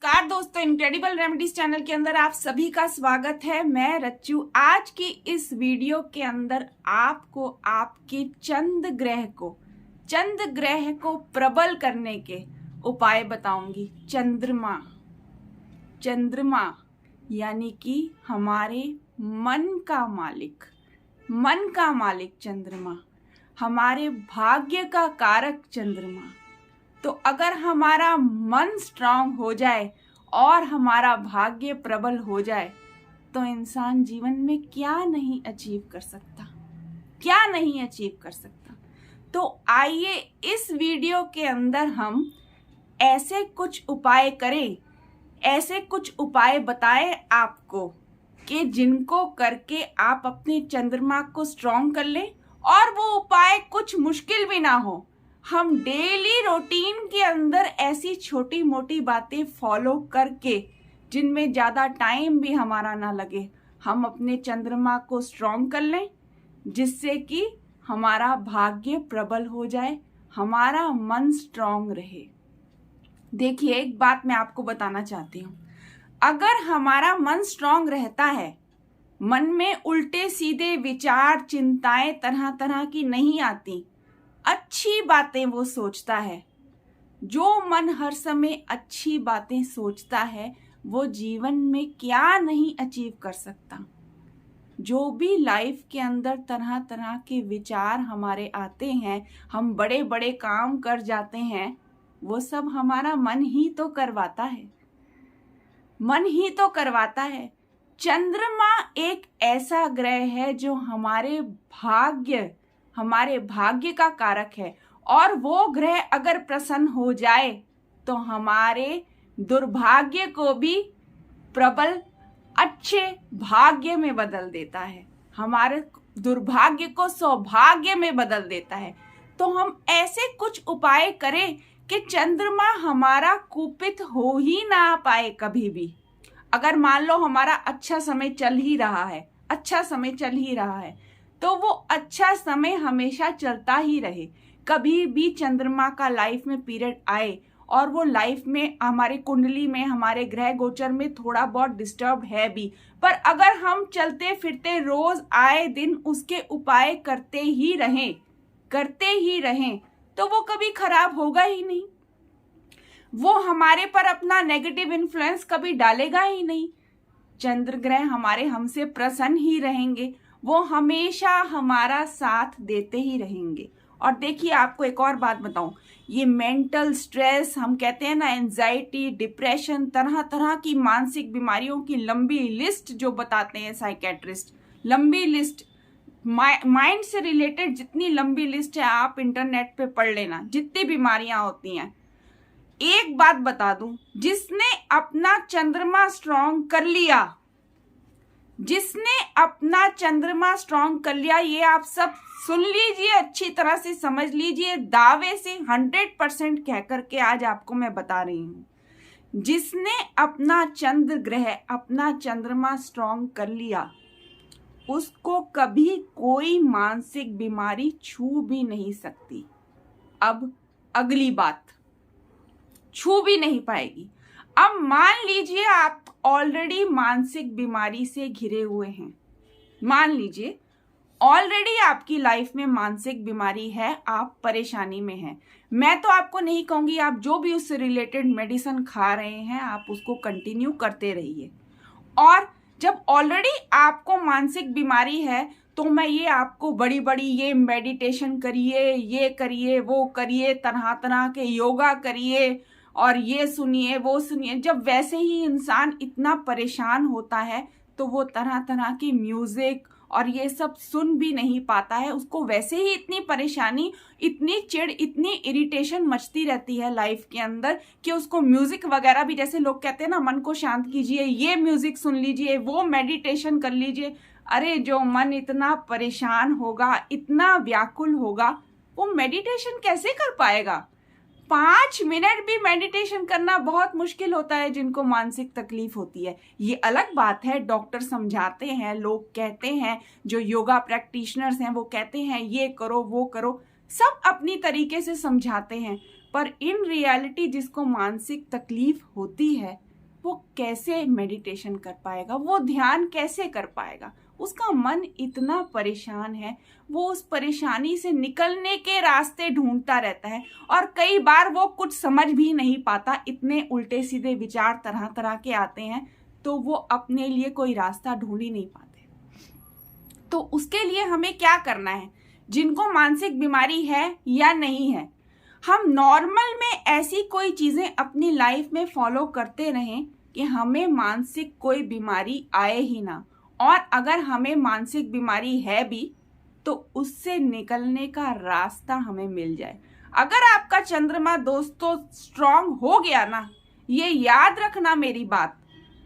नमस्कार दोस्तों, incredible remedies channel के अंदर आप सभी का स्वागत है। मैं रच्चू। आज की इस वीडियो के अंदर आपको आपके चंद्र ग्रह को प्रबल करने के उपाय बताऊंगी। चंद्रमा यानी कि हमारे मन का मालिक चंद्रमा, हमारे भाग्य का कारक चंद्रमा। तो अगर हमारा मन स्ट्रांग हो जाए और हमारा भाग्य प्रबल हो जाए तो इंसान जीवन में क्या नहीं अचीव कर सकता। तो आइए इस वीडियो के अंदर हम ऐसे कुछ उपाय करें, ऐसे कुछ उपाय बताएं आपको कि जिनको करके आप अपने चंद्रमा को स्ट्रांग कर लें। और वो उपाय कुछ मुश्किल भी ना हो। हम डेली रूटीन के अंदर ऐसी छोटी मोटी बातें फॉलो करके, जिनमें ज़्यादा टाइम भी हमारा ना लगे, हम अपने चंद्रमा को स्ट्रांग कर लें, जिससे कि हमारा भाग्य प्रबल हो जाए, हमारा मन स्ट्रांग रहे। देखिए, एक बात मैं आपको बताना चाहती हूँ। अगर हमारा मन स्ट्रांग रहता है, मन में उल्टे सीधे विचार, चिंताएं तरह तरह की नहीं आती, अच्छी बातें वो सोचता है। जो मन हर समय अच्छी बातें सोचता है वो जीवन में क्या नहीं अचीव कर सकता। जो भी लाइफ के अंदर तरह तरह के विचार हमारे आते हैं, हम बड़े बड़े काम कर जाते हैं, वो सब हमारा मन ही तो करवाता है। चंद्रमा एक ऐसा ग्रह है जो हमारे भाग्य का कारक है। और वो ग्रह अगर प्रसन्न हो जाए तो हमारे दुर्भाग्य को भी प्रबल अच्छे भाग्य में बदल देता है, हमारे दुर्भाग्य को सौभाग्य में बदल देता है। तो हम ऐसे कुछ उपाय करें कि चंद्रमा हमारा कुपित हो ही ना पाए कभी भी। अगर मान लो हमारा अच्छा समय चल ही रहा है तो वो अच्छा समय हमेशा चलता ही रहे। कभी भी चंद्रमा का लाइफ में पीरियड आए और वो लाइफ में, हमारे कुंडली में, हमारे ग्रह गोचर में थोड़ा बहुत डिस्टर्ब है भी, पर अगर हम चलते फिरते रोज आए दिन उसके उपाय करते ही रहें तो वो कभी खराब होगा ही नहीं। वो हमारे पर अपना नेगेटिव इन्फ्लुएंस कभी डालेगा ही नहीं। चंद्र ग्रह हमारे हमसे प्रसन्न ही रहेंगे, वो हमेशा हमारा साथ देते ही रहेंगे। और देखिए, आपको एक और बात बताऊं, ये मेंटल स्ट्रेस, हम कहते हैं ना, एंजाइटी, डिप्रेशन, तरह तरह की मानसिक बीमारियों की लंबी लिस्ट जो बताते हैं साइकेट्रिस्ट, लंबी लिस्ट, माइंड से रिलेटेड जितनी लंबी लिस्ट है आप इंटरनेट पे पढ़ लेना, जितनी बीमारियां होती हैं। एक बात बता दूं, जिसने अपना चंद्रमा स्ट्रांग कर लिया, ये आप सब सुन लीजिए, अच्छी तरह से समझ लीजिए, दावे से 100% कह करके आज आपको मैं बता रही हूं। जिसने अपना अपना चंद्रमा स्ट्रांग कर लिया, उसको कभी कोई मानसिक बीमारी छू भी नहीं सकती। अब अगली बात, छू भी नहीं पाएगी। अब मान लीजिए आप ऑलरेडी मानसिक बीमारी से घिरे हुए हैं, मान लीजिए ऑलरेडी आपकी लाइफ में मानसिक बीमारी है, आप परेशानी में हैं। मैं तो आपको नहीं कहूंगी, आप जो भी उससे रिलेटेड मेडिसिन खा रहे हैं आप उसको कंटिन्यू करते रहिए। और जब ऑलरेडी आपको मानसिक बीमारी है तो मैं ये आपको बड़ी बड़ी ये मेडिटेशन करिए, ये करिए, वो करिए, तरह तरह के योगा करिए और ये सुनिए, वो सुनिए। जब वैसे ही इंसान इतना परेशान होता है तो वो तरह तरह की म्यूजिक और ये सब सुन भी नहीं पाता है। उसको वैसे ही इतनी परेशानी, इतनी चिढ़, इतनी इरिटेशन मचती रहती है लाइफ के अंदर कि उसको म्यूजिक वगैरह भी, जैसे लोग कहते हैं ना, मन को शांत कीजिए, ये म्यूजिक सुन लीजिए, वो मेडिटेशन कर लीजिए। अरे जो मन इतना परेशान होगा, इतना व्याकुल होगा, वो मेडिटेशन कैसे कर पाएगा? 5 मिनट भी मेडिटेशन करना बहुत मुश्किल होता है जिनको मानसिक तकलीफ होती है। ये अलग बात है, डॉक्टर समझाते हैं, लोग कहते हैं, जो योगा प्रैक्टिशनर्स हैं वो कहते हैं ये करो, वो करो, सब अपनी तरीके से समझाते हैं। पर इन रियलिटी जिसको मानसिक तकलीफ होती है वो कैसे मेडिटेशन कर पाएगा, वो ध्यान कैसे कर पाएगा। उसका मन इतना परेशान है, वो उस परेशानी से निकलने के रास्ते ढूंढता रहता है और कई बार वो कुछ समझ भी नहीं पाता, इतने उल्टे सीधे विचार तरह तरह के आते हैं, तो वो अपने लिए कोई रास्ता ढूंढ ही नहीं पाते। तो उसके लिए हमें क्या करना है, जिनको मानसिक बीमारी है या नहीं है, हम नॉर्मल में ऐसी कोई चीजें अपनी लाइफ में फॉलो करते रहें कि हमें मानसिक कोई बीमारी आए ही ना, और अगर हमें मानसिक बीमारी है भी तो उससे निकलने का रास्ता हमें मिल जाए। अगर आपका चंद्रमा दोस्तों स्ट्रांग हो गया ना, ये याद रखना मेरी बात,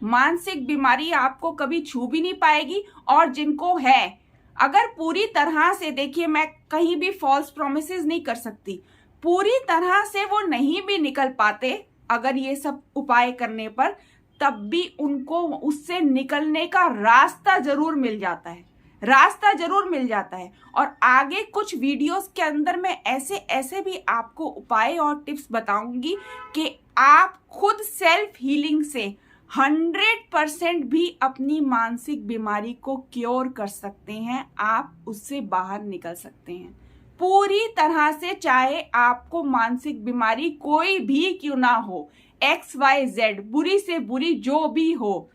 मानसिक बीमारी आपको कभी छू भी नहीं पाएगी। और जिनको है, अगर पूरी तरह से, देखिए मैं कहीं भी फॉल्स प्रोमिसेस नहीं कर सकती, पूरी तरह से वो नहीं भी निकल पाते अगर ये सब उपाय करने पर, तब भी उनको उससे निकलने का रास्ता जरूर मिल जाता है, रास्ता जरूर मिल जाता है। और आगे कुछ वीडियोस के अंदर मैं ऐसे ऐसे भी आपको उपाय और टिप्स बताऊंगी कि आप खुद सेल्फ हीलिंग से 100% भी अपनी मानसिक बीमारी को क्योर कर सकते हैं, आप उससे बाहर निकल सकते हैं पूरी तरह से। चाहे आपको मानसिक बीमारी कोई भी क्यों ना हो, XYZ, बुरी से बुरी जो भी हो,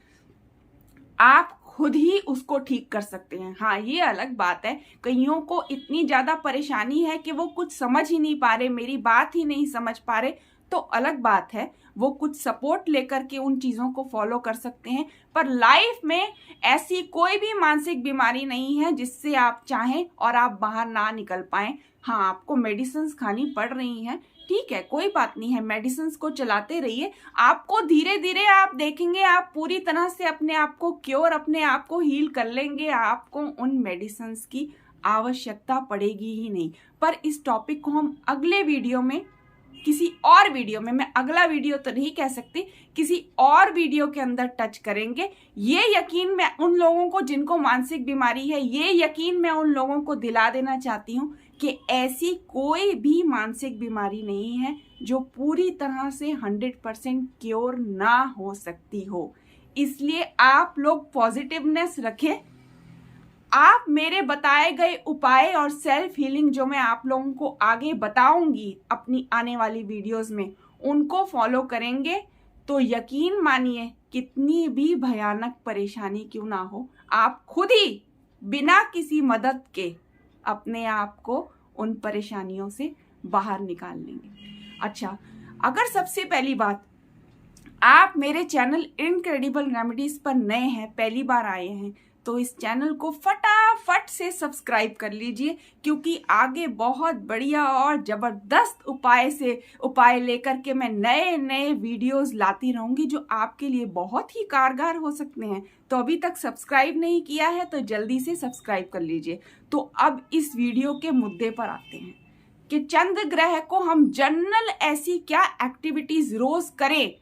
आप खुद ही उसको ठीक कर सकते हैं। हाँ, ये अलग बात है, कईयों को इतनी ज्यादा परेशानी है कि वो कुछ समझ ही नहीं पा रहे, मेरी बात ही नहीं समझ पा रहे, तो अलग बात है, वो कुछ सपोर्ट लेकर के उन चीजों को फॉलो कर सकते हैं। पर लाइफ में ऐसी कोई भी मानसिक बीमारी नहीं है जिससे आप चाहें और आप बाहर ना निकल पाएं। हाँ, आपको मेडिसिन खानी पड़ रही हैं, ठीक है, कोई बात नहीं है, मेडिसिन को चलाते रहिए। आपको धीरे धीरे आप देखेंगे आप पूरी तरह से अपने आप को क्योर, अपने आप को हील कर लेंगे, आपको उन मेडिसिन की आवश्यकता पड़ेगी ही नहीं। पर इस टॉपिक को हम अगले वीडियो में, किसी और वीडियो में, मैं अगला वीडियो तो नहीं कह सकती, किसी और वीडियो के अंदर टच करेंगे। ये यकीन मैं उन लोगों को जिनको मानसिक बीमारी है, ये यकीन मैं उन लोगों को दिला देना चाहती हूँ कि ऐसी कोई भी मानसिक बीमारी नहीं है जो पूरी तरह से 100% क्योर ना हो सकती हो। इसलिए आप लोग पॉजिटिवनेस रखें। आप मेरे बताए गए उपाय और सेल्फ हीलिंग जो मैं आप लोगों को आगे बताऊंगी अपनी आने वाली वीडियोस में, उनको फॉलो करेंगे तो यकीन मानिए कितनी भी भयानक परेशानी क्यों ना हो, आप खुद ही बिना किसी मदद के अपने आप को उन परेशानियों से बाहर निकाल लेंगे। अच्छा, अगर सबसे पहली बात आप मेरे चैनल इनक्रेडिबल रेमेडीज पर नए हैं, पहली बार आए हैं, तो इस चैनल को फटाफट से सब्सक्राइब कर लीजिए, क्योंकि आगे बहुत बढ़िया और जबरदस्त उपाय लेकर के मैं नए नए वीडियोस लाती रहूंगी जो आपके लिए बहुत ही कारगर हो सकते हैं। तो अभी तक सब्सक्राइब नहीं किया है तो जल्दी से सब्सक्राइब कर लीजिए। तो अब इस वीडियो के मुद्दे पर आते हैं कि चंद्र ग्रह को हम जनरल ऐसी क्या एक्टिविटीज रोज करें।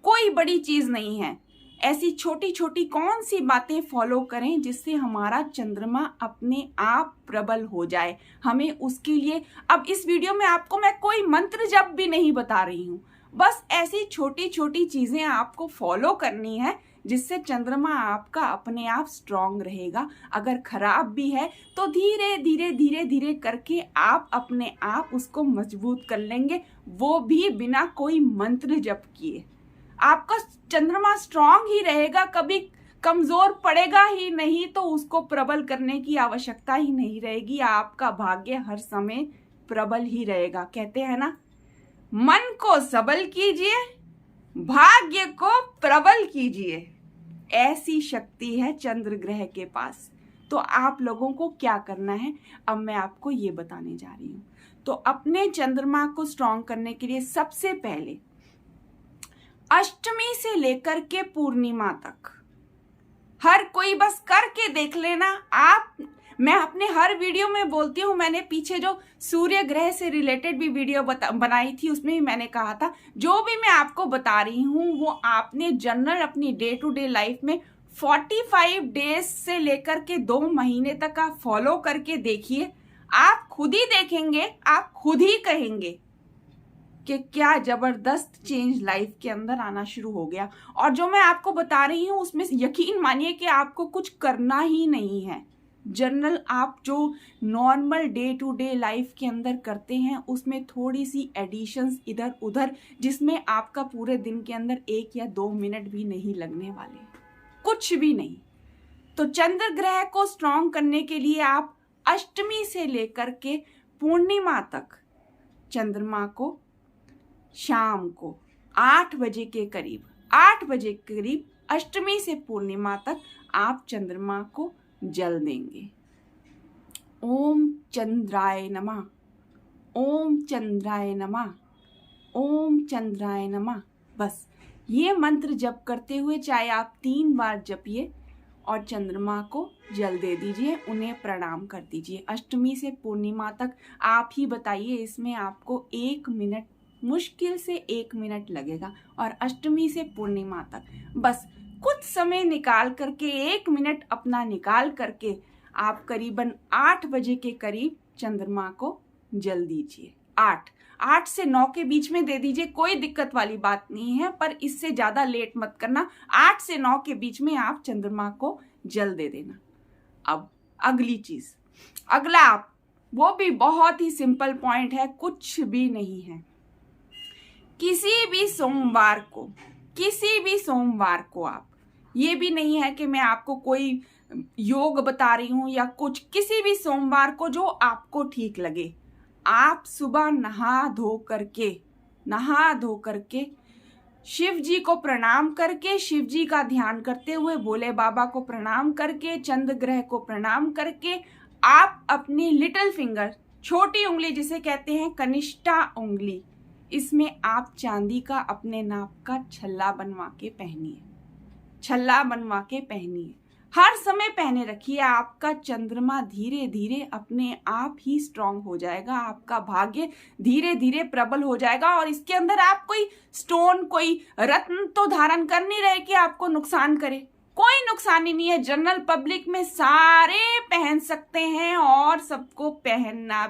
कोई बड़ी चीज नहीं है, ऐसी छोटी छोटी कौन सी बातें फॉलो करें जिससे हमारा चंद्रमा अपने आप प्रबल हो जाए। हमें उसके लिए अब इस वीडियो में आपको मैं कोई मंत्र जप भी नहीं बता रही हूँ, बस ऐसी छोटी छोटी चीजें आपको फॉलो करनी है जिससे चंद्रमा आपका अपने आप स्ट्रांग रहेगा। अगर खराब भी है तो धीरे धीरे धीरे धीरे करके आप अपने आप उसको मजबूत कर लेंगे, वो भी बिना कोई मंत्र जप किए। आपका चंद्रमा स्ट्रांग ही रहेगा, कभी कमजोर पड़ेगा ही नहीं, तो उसको प्रबल करने की आवश्यकता ही नहीं रहेगी। आपका भाग्य हर समय प्रबल ही रहेगा। कहते हैं ना, मन को सबल कीजिए, भाग्य को प्रबल कीजिए, ऐसी शक्ति है चंद्र ग्रह के पास। तो आप लोगों को क्या करना है, अब मैं आपको ये बताने जा रही हूँ। तो अपने चंद्रमा को स्ट्रांग करने के लिए सबसे पहले अष्टमी से लेकर के पूर्णिमा तक हर कोई बस करके देख लेना। आप, मैं अपने हर वीडियो में बोलती हूँ, मैंने पीछे जो सूर्य ग्रह से रिलेटेड भी वीडियो बनाई थी उसमें भी मैंने कहा था, जो भी मैं आपको बता रही हूँ वो आपने जनरल अपनी डे टू डे लाइफ में 45 डेज से लेकर के 2 महीने तक आप फॉलो करके देखिए। आप खुद ही देखेंगे, आप खुद ही कहेंगे कि क्या जबरदस्त चेंज लाइफ के अंदर आना शुरू हो गया। और जो मैं आपको बता रही हूँ उसमें यकीन मानिए कि आपको कुछ करना ही नहीं है। जनरल आप जो normal day to day life के अंदर करते हैं उसमें थोड़ी सी एडिशंस इधर उधर, जिसमें आपका पूरे दिन के अंदर 1 या 2 मिनट भी नहीं लगने वाले, कुछ भी नहीं। तो चंद्र ग्रह को स्ट्रॉन्ग करने के लिए आप अष्टमी से लेकर के पूर्णिमा तक चंद्रमा को शाम को 8 बजे के करीब अष्टमी से पूर्णिमा तक आप चंद्रमा को जल देंगे। ओम चंद्राय नमः, ओम चंद्राय नमः, ओम चंद्राय नमः। बस ये मंत्र जप करते हुए चाहे आप 3 बार जपिए और चंद्रमा को जल दे दीजिए, उन्हें प्रणाम कर दीजिए। अष्टमी से पूर्णिमा तक आप ही बताइए, इसमें आपको 1 मिनट, मुश्किल से 1 मिनट लगेगा। और अष्टमी से पूर्णिमा तक बस कुछ समय निकाल करके, 1 मिनट अपना निकाल करके आप करीबन 8 बजे के करीब चंद्रमा को जल दीजिए। 8 से 9 के बीच में दे दीजिए, कोई दिक्कत वाली बात नहीं है, पर इससे ज्यादा लेट मत करना। 8 से 9 के बीच में आप चंद्रमा को जल दे देना। अब अगली चीज, अगला वो भी बहुत ही सिंपल पॉइंट है, कुछ भी नहीं है। किसी भी सोमवार को आप, ये भी नहीं है कि मैं आपको कोई योग बता रही हूं या कुछ, किसी भी सोमवार को जो आपको ठीक लगे, आप सुबह नहा धो करके शिव जी को प्रणाम करके, शिव जी का ध्यान करते हुए, भोले बाबा को प्रणाम करके, चंद्र ग्रह को प्रणाम करके, आप अपनी लिटिल फिंगर, छोटी उंगली जिसे कहते हैं कनिष्ठा उंगली, इसमें आप चांदी का अपने नाप का छल्ला बनवा के पहनिए। हर समय पहने रखिए। आपका चंद्रमा धीरे धीरे अपने आप ही स्ट्रांग हो जाएगा, आपका भाग्य धीरे धीरे प्रबल हो जाएगा। और इसके अंदर आप कोई स्टोन, कोई रत्न तो धारण कर नहीं रहे कि आपको नुकसान करे, कोई नुकसान ही नहीं है। जनरल पब्लिक में सारे पहन सकते हैं और सबको पहनना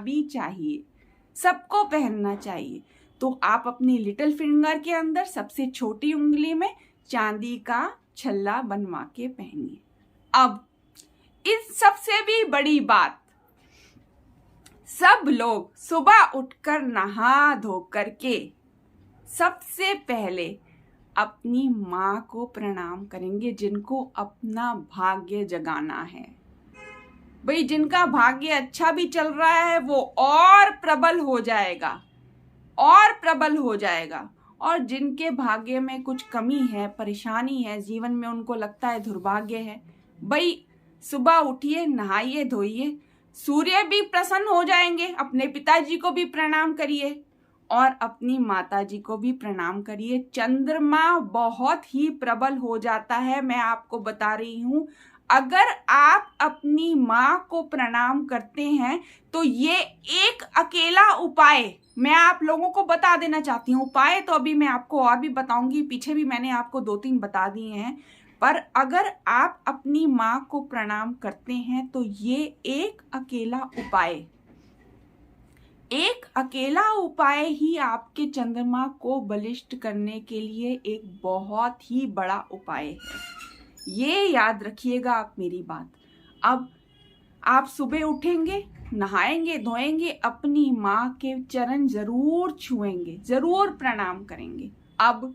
चाहिए। तो आप अपनी लिटिल फिंगर के अंदर सबसे छोटी उंगली में चांदी का छल्ला बनवा के पहनिए। अब इस सबसे भी बड़ी बात, सब लोग सुबह उठकर नहा धो करके सबसे पहले अपनी माँ को प्रणाम करेंगे, जिनको अपना भाग्य जगाना है। भाई जिनका भाग्य अच्छा भी चल रहा है वो और प्रबल हो जाएगा, और जिनके भाग्य में कुछ कमी है, परेशानी है जीवन में, उनको लगता है दुर्भाग्य है, भाई सुबह उठिए, नहाइए धोइए, सूर्य भी प्रसन्न हो जाएंगे, अपने पिताजी को भी प्रणाम करिए और अपनी माताजी को भी प्रणाम करिए। चंद्रमा बहुत ही प्रबल हो जाता है, मैं आपको बता रही हूं। अगर आप अपनी माँ को प्रणाम करते हैं तो ये एक अकेला उपाय मैं आप लोगों को बता देना चाहती हूँ। उपाय तो अभी मैं आपको और भी बताऊंगी, पीछे भी मैंने आपको 2-3 बता दिए हैं, पर अगर आप अपनी माँ को प्रणाम करते हैं तो ये एक अकेला उपाय ही आपके चंद्रमा को बलिष्ठ करने के लिए एक बहुत ही बड़ा उपाय है। ये याद रखिएगा आप मेरी बात। अब आप सुबह उठेंगे, नहाएंगे धोएंगे, अपनी माँ के चरण जरूर छुएंगे, जरूर प्रणाम करेंगे। अब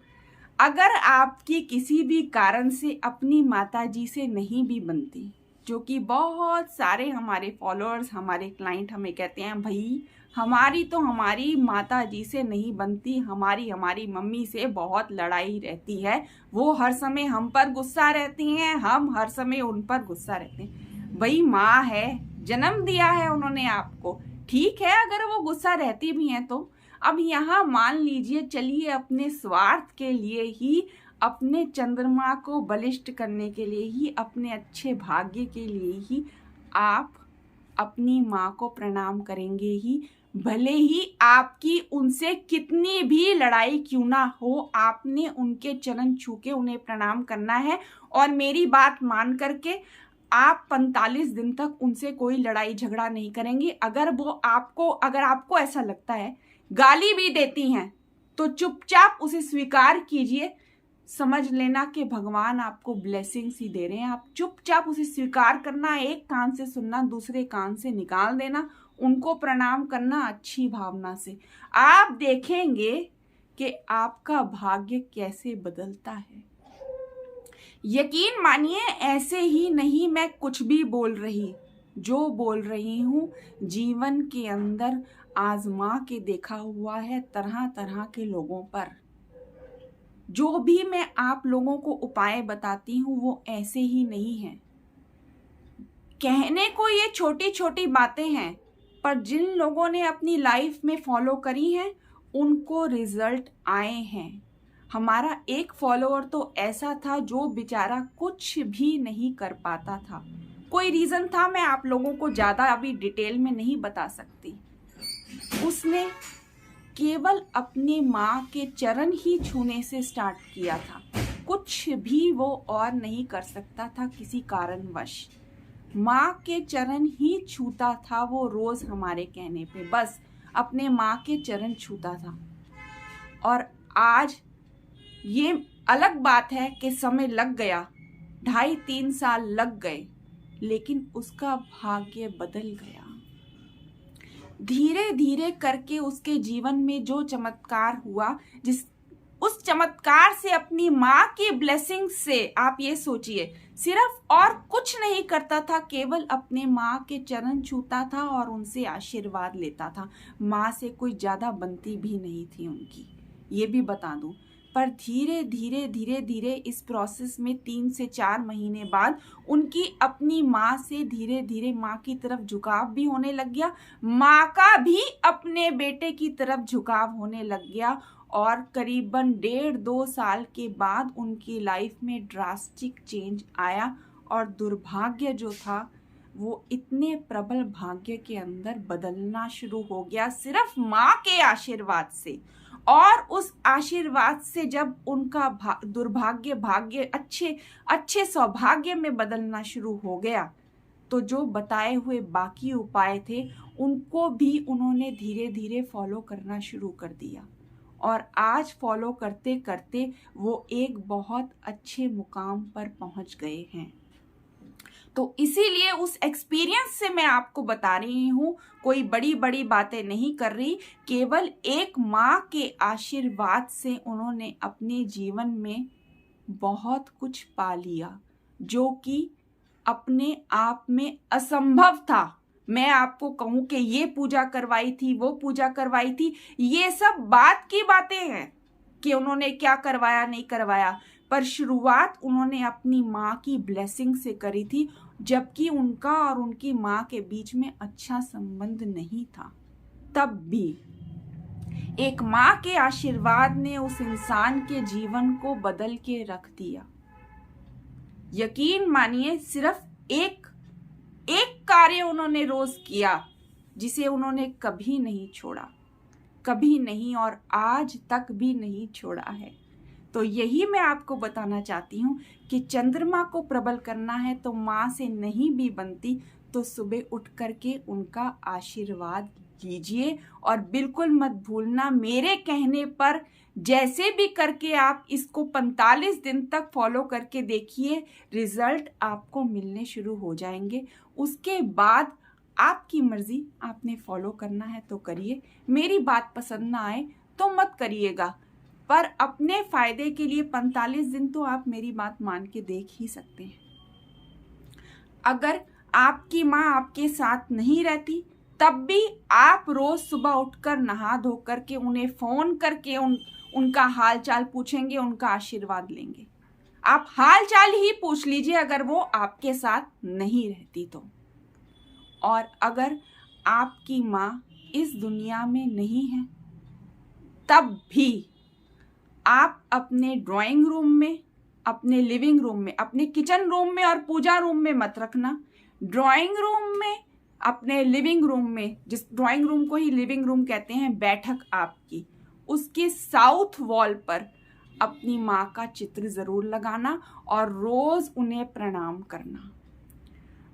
अगर आपकी किसी भी कारण से अपनी माताजी से नहीं भी बनती, जो कि बहुत सारे हमारे फॉलोअर्स, हमारे क्लाइंट हमें कहते हैं, भाई हमारी माता जी से नहीं बनती, हमारी मम्मी से बहुत लड़ाई रहती है, वो हर समय हम पर गुस्सा रहती हैं, हम हर समय उन पर गुस्सा रहते हैं। भाई माँ है, जन्म दिया है उन्होंने आपको, ठीक है अगर वो गुस्सा रहती भी हैं तो। अब यहाँ मान लीजिए, चलिए अपने स्वार्थ के लिए ही, अपने चंद्रमा को बलिष्ठ करने के लिए ही, अपने अच्छे भाग्य के लिए ही आप अपनी माँ को प्रणाम करेंगे ही, भले ही आपकी उनसे कितनी भी लड़ाई क्यों ना हो, आपने उनके चरण छू के उन्हें प्रणाम करना है। और मेरी बात मान करके आप 45 दिन तक उनसे कोई लड़ाई झगड़ा नहीं करेंगे। अगर आपको ऐसा लगता है, गाली भी देती हैं, तो चुपचाप उसे स्वीकार कीजिए। समझ लेना कि भगवान आपको ब्लेसिंग्स ही दे रहे हैं। आप चुपचाप उसे स्वीकार करना, एक कान से सुनना, दूसरे कान से निकाल देना, उनको प्रणाम करना अच्छी भावना से। आप देखेंगे कि आपका भाग्य कैसे बदलता है। यकीन मानिए, ऐसे ही नहीं मैं कुछ भी बोल रही, जो बोल रही हूँ जीवन के अंदर आजमा के देखा हुआ है तरह तरह के लोगों पर। जो भी मैं आप लोगों को उपाय बताती हूँ वो ऐसे ही नहीं है। कहने को ये छोटी छोटी बातें हैं, पर जिन लोगों ने अपनी लाइफ में फॉलो करी हैं उनको रिजल्ट आए हैं। हमारा एक फॉलोअर तो ऐसा था जो बेचारा कुछ भी नहीं कर पाता था। कोई रीज़न था, मैं आप लोगों को ज़्यादा अभी डिटेल में नहीं बता सकती। उसने केवल अपने माँ के चरण ही छूने से स्टार्ट किया था, कुछ भी वो और नहीं कर सकता था किसी कारणवश। माँ के चरण ही छूता था वो रोज़ हमारे कहने पे, बस अपने माँ के चरण छूता था। और आज ये अलग बात है कि समय लग गया, 2.5-3 साल लग गए, लेकिन उसका भाग्य बदल गया। धीरे धीरे करके उसके जीवन में जो चमत्कार हुआ, उस चमत्कार से, अपनी माँ की ब्लेसिंग से, आप ये सोचिए, सिर्फ और कुछ नहीं करता था, केवल अपने माँ के चरण छूता था और उनसे आशीर्वाद लेता था। माँ से कोई ज़्यादा बनती भी नहीं थी उनकी, ये भी बता दूं। पर धीरे धीरे धीरे धीरे इस प्रोसेस में 3 से 4 महीने बाद उनकी अपनी माँ से धीरे धीरे माँ की तरफ झुकाव भी होने लग गया, माँ का भी अपने बेटे की तरफ झुकाव होने लग गया। और करीबन 1.5-2 साल के बाद उनकी लाइफ में ड्रास्टिक चेंज आया और दुर्भाग्य जो था वो इतने प्रबल भाग्य के अंदर बदलना शुरू हो गया, सिर्फ माँ के आशीर्वाद से। और उस आशीर्वाद से जब उनका दुर्भाग्य भाग्य अच्छे सौभाग्य में बदलना शुरू हो गया, तो जो बताए हुए बाकी उपाय थे उनको भी उन्होंने धीरे धीरे फॉलो करना शुरू कर दिया। और आज फॉलो करते करते वो एक बहुत अच्छे मुकाम पर पहुंच गए हैं। तो इसीलिए उस एक्सपीरियंस से मैं आपको बता रही हूँ, कोई बड़ी बड़ी बातें नहीं कर रही, केवल एक माँ के आशीर्वाद से उन्होंने अपने जीवन में बहुत कुछ पा लिया, जो कि अपने आप में असंभव था। मैं आपको कहूँ कि ये पूजा करवाई थी, वो पूजा करवाई थी, ये सब बात की बातें हैं कि उन्होंने क्या करवाया नहीं करवाया, पर शुरुआत उन्होंने अपनी माँ की ब्लेसिंग से करी थी, जबकि उनका और उनकी माँ के बीच में अच्छा संबंध नहीं था। तब भी एक माँ के आशीर्वाद ने उस इंसान के जीवन को बदल के रख दिया। यकीन मानिए, सिर्फ एक कार्य उन्होंने रोज किया जिसे उन्होंने कभी नहीं छोड़ा, कभी नहीं, और आज तक भी नहीं छोड़ा है। तो यही मैं आपको बताना चाहती हूँ कि चंद्रमा को प्रबल करना है तो माँ से नहीं भी बनती तो सुबह उठ करके उनका आशीर्वाद लीजिए। और बिल्कुल मत भूलना, मेरे कहने पर जैसे भी करके आप इसको 45 दिन तक फॉलो करके देखिए, रिजल्ट आपको मिलने शुरू हो जाएंगे। उसके बाद आपकी मर्जी, आपने फॉलो करना है तो करिए, मेरी बात पसंद ना आए तो मत करिएगा, पर अपने फायदे के लिए 45 दिन तो आप मेरी बात मान के देख ही सकते हैं। अगर आपकी माँ आपके साथ नहीं रहती तब भी आप रोज सुबह उठकर नहा धो करके उन्हें फोन करके उनका हाल चाल पूछेंगे, उनका आशीर्वाद लेंगे। आप हाल चाल ही पूछ लीजिए अगर वो आपके साथ नहीं रहती तो। और अगर आपकी माँ इस दुनिया में नहीं है तब भी आप अपने ड्राइंग रूम में, अपने लिविंग रूम में, अपने किचन रूम में और पूजा रूम में मत रखना, ड्राइंग रूम में, अपने लिविंग रूम में, जिस ड्राइंग रूम को ही लिविंग रूम कहते हैं, बैठक आपकी, उसके साउथ वॉल पर अपनी माँ का चित्र जरूर लगाना और रोज उन्हें प्रणाम करना।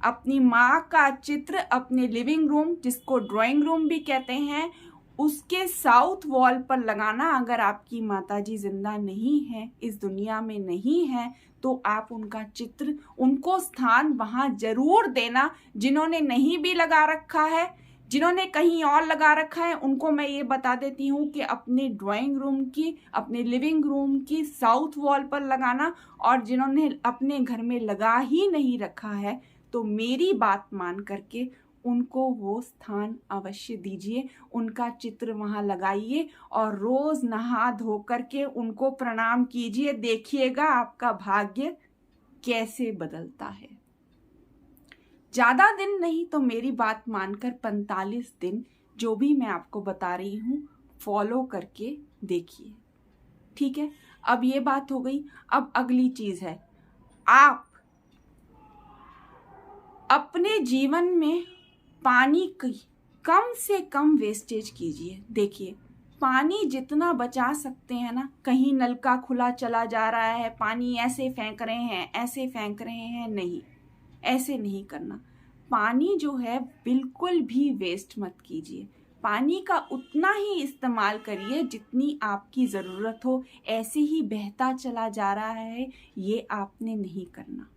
अपनी माँ का चित्र अपने लिविंग रूम, जिसको ड्राइंग रूम भी कहते हैं, उसके साउथ वॉल पर लगाना। अगर आपकी माताजी जिंदा नहीं है, इस दुनिया में नहीं है, तो आप उनका चित्र, उनको स्थान वहां जरूर देना। जिन्होंने नहीं भी लगा रखा है, जिन्होंने कहीं और लगा रखा है, उनको मैं ये बता देती हूँ कि अपने ड्राइंग रूम की, अपने लिविंग रूम की साउथ वॉल पर लगाना। और जिन्होंने अपने घर में लगा ही नहीं रखा है, तो मेरी बात मान करके उनको वो स्थान अवश्य दीजिए, उनका चित्र वहां लगाइए और रोज नहा धो करके उनको प्रणाम कीजिए। देखिएगा आपका भाग्य कैसे बदलता है। ज्यादा दिन नहीं तो मेरी बात मानकर 45 दिन जो भी मैं आपको बता रही हूं फॉलो करके देखिए, ठीक है। अब ये बात हो गई। अब अगली चीज है, आप अपने जीवन में पानी की कम से कम वेस्टेज कीजिए। देखिए, पानी जितना बचा सकते हैं ना, कहीं नल का खुला चला जा रहा है, पानी ऐसे फेंक रहे हैं, ऐसे फेंक रहे हैं, नहीं, ऐसे नहीं करना। पानी जो है बिल्कुल भी वेस्ट मत कीजिए। पानी का उतना ही इस्तेमाल करिए जितनी आपकी ज़रूरत हो। ऐसे ही बहता चला जा रहा है, ये आपने नहीं करना,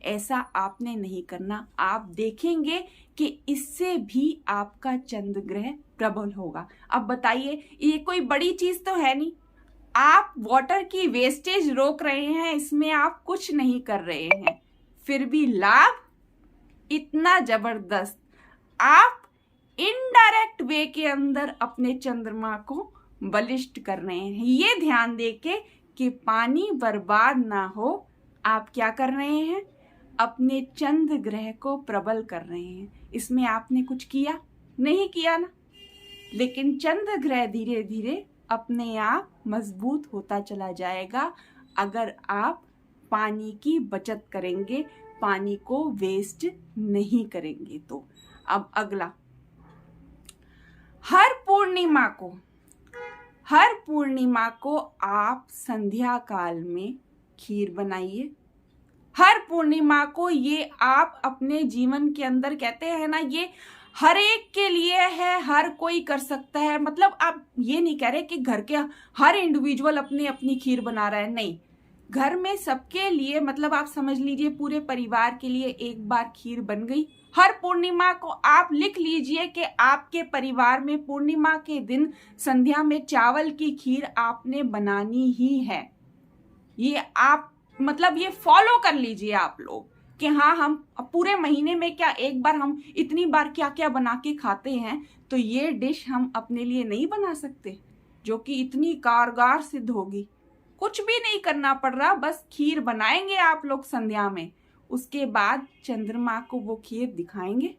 ऐसा आपने नहीं करना। आप देखेंगे कि इससे भी आपका चंद्र ग्रह प्रबल होगा। अब बताइए, ये कोई बड़ी चीज तो है नहीं। आप वाटर की वेस्टेज रोक रहे हैं, इसमें आप कुछ नहीं कर रहे हैं, फिर भी लाभ इतना जबरदस्त। आप इनडायरेक्ट वे के अंदर अपने चंद्रमा को बलिष्ठ कर रहे हैं। ये ध्यान देके कि पानी बर्बाद ना हो, आप क्या कर रहे हैं, अपने चंद्र ग्रह को प्रबल कर रहे हैं। इसमें आपने कुछ किया नहीं किया ना, लेकिन चंद्र ग्रह धीरे धीरे अपने आप मजबूत होता चला जाएगा अगर आप पानी की बचत करेंगे, पानी को वेस्ट नहीं करेंगे। तो अब अगला, हर पूर्णिमा को आप संध्या काल में खीर बनाइए। हर पूर्णिमा को ये आप अपने जीवन के अंदर, कहते हैं ना, ये हर एक के लिए है, हर कोई कर सकता है। मतलब आप ये नहीं कह रहे कि घर के हर इंडिविजुअल अपनी अपनी खीर बना रहा है, नहीं, घर में सबके लिए, मतलब आप समझ लीजिए पूरे परिवार के लिए एक बार खीर बन गई। हर पूर्णिमा को आप लिख लीजिए कि आपके परिवार में पूर्णिमा के दिन संध्या में चावल की खीर आपने बनानी ही है। ये आप मतलब ये फॉलो कर लीजिए आप लोग कि हाँ, हम पूरे महीने में क्या एक बार, हम इतनी बार क्या क्या बना के खाते हैं, तो ये डिश हम अपने लिए नहीं बना सकते जो कि इतनी कारगर सिद्ध होगी। कुछ भी नहीं करना पड़ रहा, बस खीर बनाएंगे आप लोग संध्या में, उसके बाद चंद्रमा को वो खीर दिखाएंगे।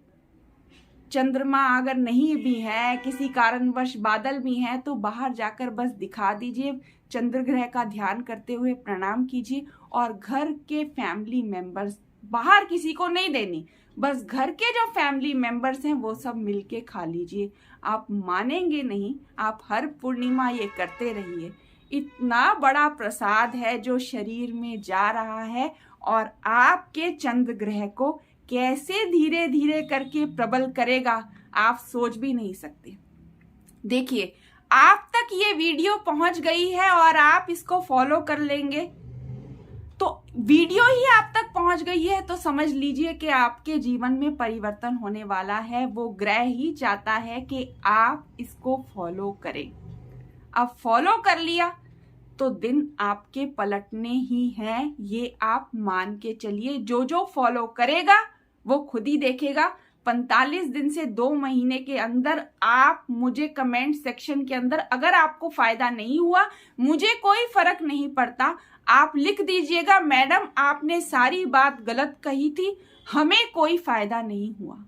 चंद्रमा अगर नहीं भी है, किसी कारणवश बादल भी हैं, तो बाहर जाकर बस दिखा दीजिए, चंद्र ग्रह का ध्यान करते हुए प्रणाम कीजिए। और घर के फैमिली मेंबर्स, बाहर किसी को नहीं देनी, बस घर के जो फैमिली मेंबर्स हैं वो सब मिलके खा लीजिए। आप मानेंगे नहीं, आप हर पूर्णिमा ये करते रहिए। इतना बड़ा प्रसाद है जो शरीर में जा रहा है और आपके चंद्र ग्रह को कैसे धीरे धीरे करके प्रबल करेगा, आप सोच भी नहीं सकते। देखिए, आप तक ये वीडियो पहुंच गई है और आप इसको फॉलो कर लेंगे, तो वीडियो ही आप तक पहुंच गई है तो समझ लीजिए कि आपके जीवन में परिवर्तन होने वाला है। वो ग्रह ही चाहता है कि आप इसको फॉलो करें। अब फॉलो कर लिया तो दिन आपके पलटने ही हैं, ये आप मान के चलिए। जो जो फॉलो करेगा वो खुद ही देखेगा। 45 दिन से 2 महीने के अंदर आप मुझे कमेंट सेक्शन के अंदर, अगर आपको फायदा नहीं हुआ, मुझे कोई फर्क नहीं पड़ता, आप लिख दीजिएगा, मैडम आपने सारी बात गलत कही थी, हमें कोई फायदा नहीं हुआ।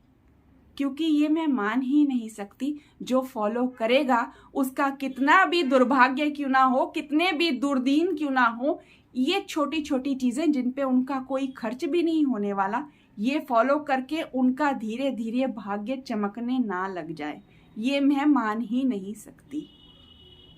क्योंकि ये मैं मान ही नहीं सकती, जो फॉलो करेगा उसका कितना भी दुर्भाग्य क्यों ना हो, कितने भी दुर्दीन क्यों ना हो, ये छोटी छोटी चीजें जिन पे उनका कोई खर्च भी नहीं होने वाला, ये फॉलो करके उनका धीरे धीरे भाग्य चमकने ना लग जाए, ये मैं मान ही नहीं सकती।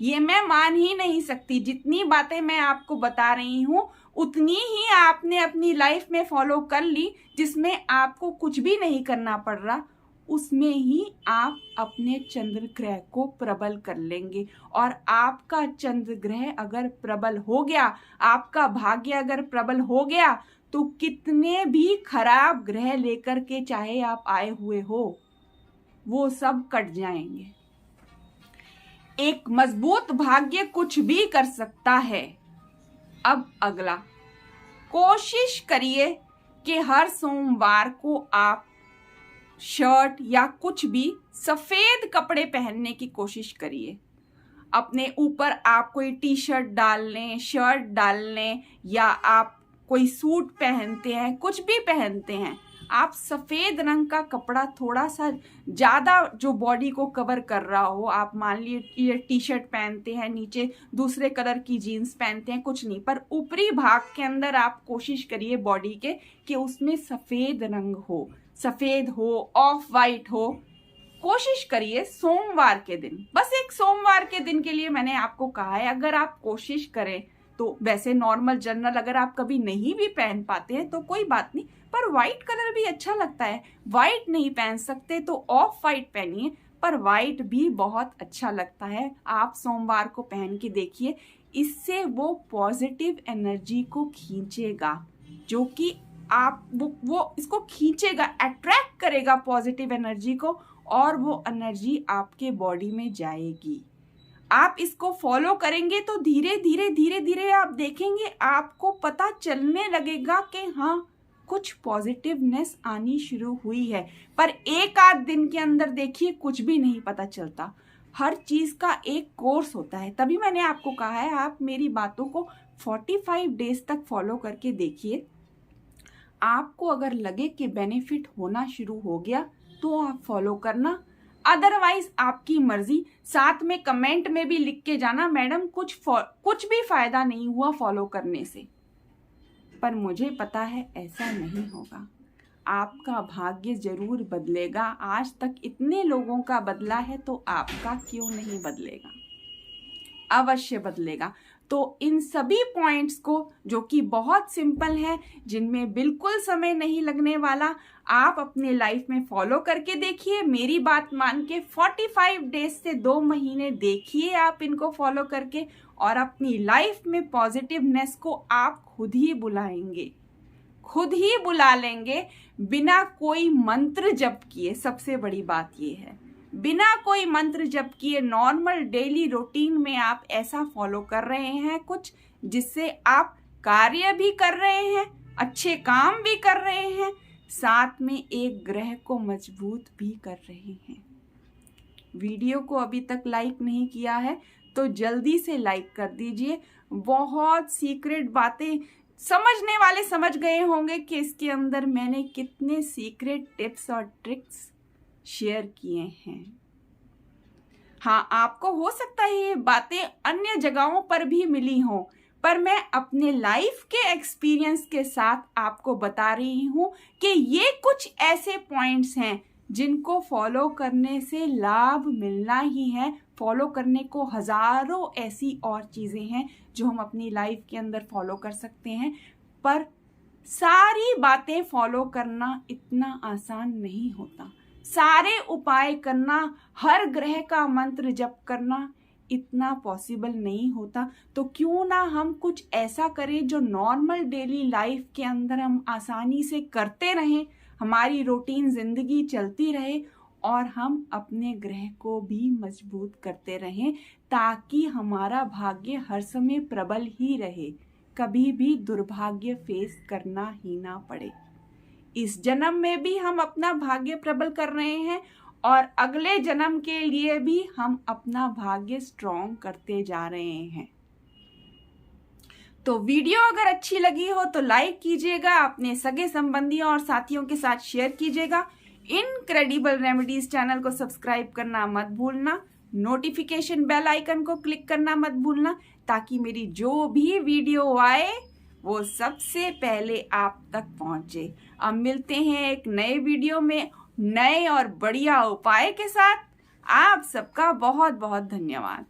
ये मैं मान ही नहीं सकती। जितनी बातें मैं आपको बता रही हूँ उतनी ही आपने अपनी लाइफ में फॉलो कर ली, जिसमें आपको कुछ भी नहीं करना पड़ रहा। उसमें ही आप अपने चंद्र ग्रह को प्रबल कर लेंगे। और आपका चंद्र ग्रह अगर प्रबल हो गया, आपका भाग्य अगर प्रबल हो गया, तो कितने भी खराब ग्रह लेकर के चाहे आप आए हुए हो, वो सब कट जाएंगे। एक मजबूत भाग्य कुछ भी कर सकता है। अब अगला, कोशिश करिए कि हर सोमवार को आप शर्ट या कुछ भी सफेद कपड़े पहनने की कोशिश करिए। अपने ऊपर आप कोई टी शर्ट डाल लें, शर्ट डाल लें, या आप कोई सूट पहनते हैं, कुछ भी पहनते हैं, आप सफेद रंग का कपड़ा थोड़ा सा ज्यादा जो बॉडी को कवर कर रहा हो, आप मान लीजिए टी शर्ट पहनते हैं, नीचे दूसरे कलर की जीन्स पहनते हैं, कुछ नहीं, पर ऊपरी भाग के अंदर आप कोशिश करिए बॉडी के कि उसमें सफेद रंग हो, सफेद हो, ऑफ वाइट हो। कोशिश करिए सोमवार के दिन, बस एक सोमवार के दिन के लिए मैंने आपको कहा है। अगर आप कोशिश करें तो वैसे नॉर्मल जनरल अगर आप कभी नहीं भी पहन पाते हैं तो कोई बात नहीं, पर व्हाइट कलर भी अच्छा लगता है। व्हाइट नहीं पहन सकते तो ऑफ वाइट पहनिए, पर व्हाइट भी बहुत अच्छा लगता है। आप सोमवार को पहन के देखिए, इससे वो पॉजिटिव एनर्जी को खींचेगा, जो कि आप वो इसको खींचेगा, अट्रैक्ट करेगा पॉजिटिव एनर्जी को, और वो एनर्जी आपके बॉडी में जाएगी। आप इसको फॉलो करेंगे तो धीरे धीरे धीरे धीरे आप देखेंगे, आपको पता चलने लगेगा कि हाँ कुछ पॉजिटिवनेस आनी शुरू हुई है। पर एक आध दिन के अंदर देखिए कुछ भी नहीं पता चलता। हर चीज का एक कोर्स होता है, तभी मैंने आपको कहा है आप मेरी बातों को 45 डेज तक फॉलो करके देखिए। आपको अगर लगे कि बेनिफिट होना शुरू हो गया तो आप फॉलो करना, अदरवाइज आपकी मर्जी। साथ में कमेंट में भी लिख के जाना, मैडम कुछ भी फायदा नहीं हुआ फॉलो करने से। पर मुझे पता है ऐसा नहीं होगा, आपका भाग्य जरूर बदलेगा। आज तक इतने लोगों का बदला है तो आपका क्यों नहीं बदलेगा? अवश्य बदलेगा। तो इन सभी पॉइंट्स को, जो कि बहुत सिंपल है, जिनमें बिल्कुल समय नहीं लगने वाला, आप अपने लाइफ में फॉलो करके देखिए। मेरी बात मान के 45 डेज से 2 महीने देखिए आप इनको फॉलो करके, और अपनी लाइफ में पॉजिटिवनेस को आप खुद ही बुलाएंगे, खुद ही बुला लेंगे, बिना कोई मंत्र जप किए। सबसे बड़ी बात ये है, बिना कोई मंत्र जप किए नॉर्मल डेली रूटीन में आप ऐसा फॉलो कर रहे हैं कुछ, जिससे आप कार्य भी कर रहे हैं, अच्छे काम भी कर रहे हैं, साथ में एक ग्रह को मजबूत भी कर रहे हैं। वीडियो को अभी तक लाइक नहीं किया है तो जल्दी से लाइक कर दीजिए। बहुत सीक्रेट बातें समझने वाले समझ गए होंगे कि इसके अंदर मैंने कितने सीक्रेट टिप्स और ट्रिक्स शेयर किए हैं। हाँ, आपको हो सकता है ये बातें अन्य जगहों पर भी मिली हों, पर मैं अपने लाइफ के एक्सपीरियंस के साथ आपको बता रही हूं कि ये कुछ ऐसे पॉइंट्स हैं जिनको फॉलो करने से लाभ मिलना ही है। फॉलो करने को हजारों ऐसी और चीजें हैं जो हम अपनी लाइफ के अंदर फॉलो कर सकते हैं, पर सारी बातें फॉलो करना इतना आसान नहीं होता। सारे उपाय करना, हर ग्रह का मंत्र जप करना इतना पॉसिबल नहीं होता। तो क्यों ना हम कुछ ऐसा करें जो नॉर्मल डेली लाइफ के अंदर हम आसानी से करते रहें, हमारी रूटीन जिंदगी चलती रहे, और हम अपने ग्रह को भी मजबूत करते रहें, ताकि हमारा भाग्य हर समय प्रबल ही रहे, कभी भी दुर्भाग्य फेस करना ही ना पड़े। इस जन्म में भी हम अपना भाग्य प्रबल कर रहे हैं, और अगले जन्म के लिए भी हम अपना भाग्य स्ट्रॉन्ग करते जा रहे हैं। तो वीडियो अगर अच्छी लगी हो तो लाइक कीजिएगा, अपने सगे संबंधियों और साथियों के साथ शेयर कीजिएगा। इनक्रेडिबल रेमेडीज चैनल को सब्सक्राइब करना मत भूलना, नोटिफिकेशन बेल आइकन को क्लिक करना मत भूलना, ताकि मेरी जो भी वीडियो आए वो सबसे पहले आप तक पहुंचे। अब मिलते हैं एक नए वीडियो में नए और बढ़िया उपाय के साथ। आप सबका बहुत बहुत धन्यवाद।